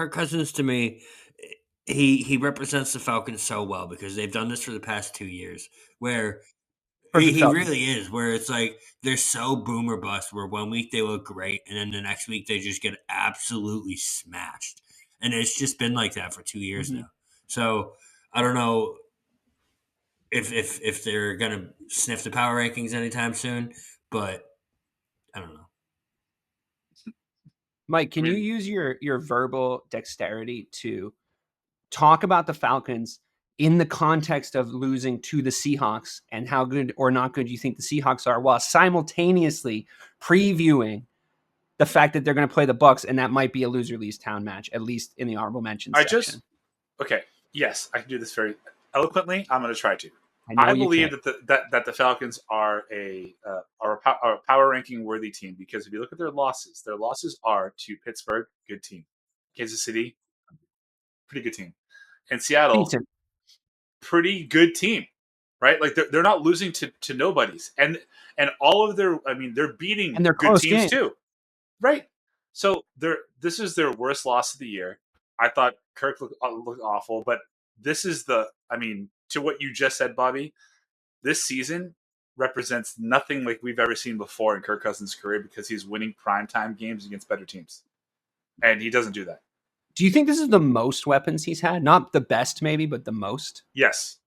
Kirk Cousins to me, he represents the Falcons so well because they've done this for the past 2 years, where Perfect he Falcons. really is. Where it's like they're so boom or bust. Where one week they look great, and then the next week they just get absolutely smashed, and it's just been like that for 2 years Mhm. now. So I don't know if they're gonna sniff the power rankings anytime soon, but I don't know. Mike, I can you mean, use your verbal dexterity to talk about the Falcons in the context of losing to the Seahawks and how good or not good you think the Seahawks are, while simultaneously previewing the fact that they're going to play the Bucks and that might be a loser leaves town match, at least in the honorable mentions section. Okay, yes, I can do this very eloquently. I'm going to try to. I know I you believe can. that the Falcons are a power ranking worthy team because if you look at their losses are to Pittsburgh, good team, Kansas City, pretty good team, and Seattle, Decent. pretty good team, right? Like they're not losing to nobodies, and all of their, I mean, they're beating And they're good close teams games. too, right? So this is their worst loss of the year. I thought Kirk looked awful, but this is I mean, to what you just said, Bobby, this season represents nothing like we've ever seen before in Kirk Cousins' career because he's winning primetime games against better teams, and he doesn't do that. Do you think this is the most weapons he's had? Not the best, maybe, but the most. Yes,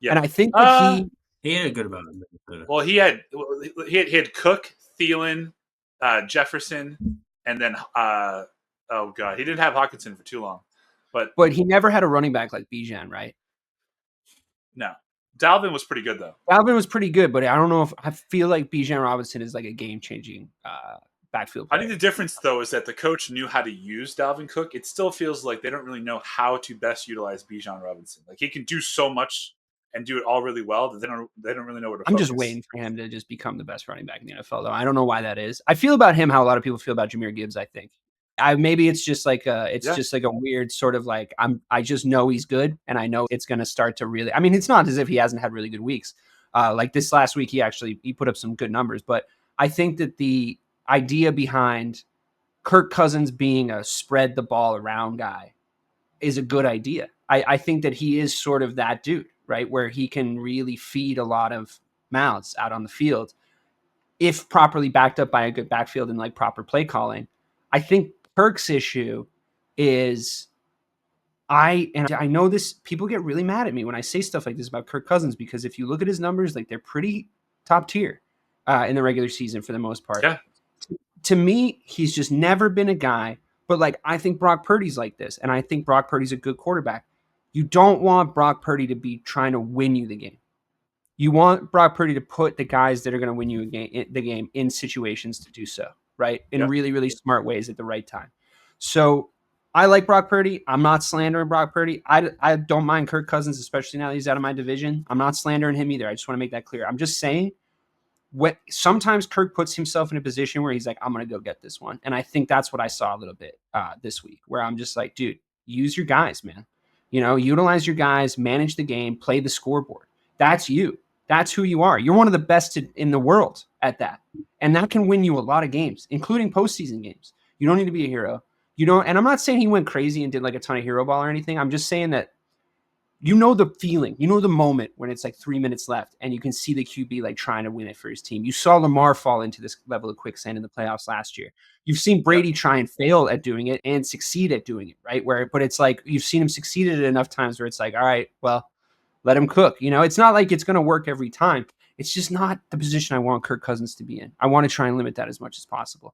yeah. And I think that He had a good amount of Minnesota. Well, he had Cook, Thielen, Jefferson, and then oh god, he didn't have Hawkinson for too long, but he never had a running back like Bijan, right? no, Dalvin was pretty good though. Dalvin was pretty good, but I don't know if I feel like Bijan Robinson is like a game changing backfield player. I think the difference though is that the coach knew how to use Dalvin Cook. It still feels like they don't really know how to best utilize Bijan Robinson. Like he can do so much and do it all really well that they don't really know where to I'm focus. just waiting for him to just become the best running back in the NFL, though. I don't know why that is. I feel about him how a lot of people feel about Jahmyr Gibbs. I think maybe it's just like just like a weird sort of like I just know he's good, and I know it's going to start to really. I mean, it's not as if he hasn't had really good weeks. Like this last week, he put up some good numbers, but I think that the idea behind Kirk Cousins being a spread the ball around guy is a good idea. I think that he is sort of that dude, right? Where he can really feed a lot of mouths out on the field if properly backed up by a good backfield and like proper play calling. I think Kirk's issue is I know this, people get really mad at me when I say stuff like this about Kirk Cousins, because if you look at his numbers, like they're pretty top tier in the regular season for the most part. Yeah. To me, he's just never been a guy, but like I think Brock Purdy's like this, and I think Brock Purdy's a good quarterback. You don't want Brock Purdy to be trying to win you the game. You want Brock Purdy to put the guys that are going to win you the game in situations to do so, right? In really, really smart ways at the right time. So I like Brock Purdy. I'm not slandering Brock Purdy. I don't mind Kirk Cousins, especially now that he's out of my division. I'm not slandering him either. I just want to make that clear. I'm just saying sometimes Kirk puts himself in a position where he's like, I'm going to go get this one. And I think that's what I saw a little bit this week, where I'm just like, dude, use your guys, man. Utilize your guys, manage the game, play the scoreboard. That's you. That's who you are. You're one of the best in the world at that. And that can win you a lot of games, including postseason games. You don't need to be a hero. And I'm not saying he went crazy and did like a ton of hero ball or anything. I'm just saying that the feeling, the moment when it's like 3 minutes left and you can see the QB like trying to win it for his team. You saw Lamar fall into this level of quicksand in the playoffs last year. You've seen Brady try and fail at doing it and succeed at doing it, right? But it's like you've seen him succeed at it enough times where it's like, all right, well, let him cook. It's not like it's going to work every time. It's just not the position I want Kirk Cousins to be in. I want to try and limit that as much as possible.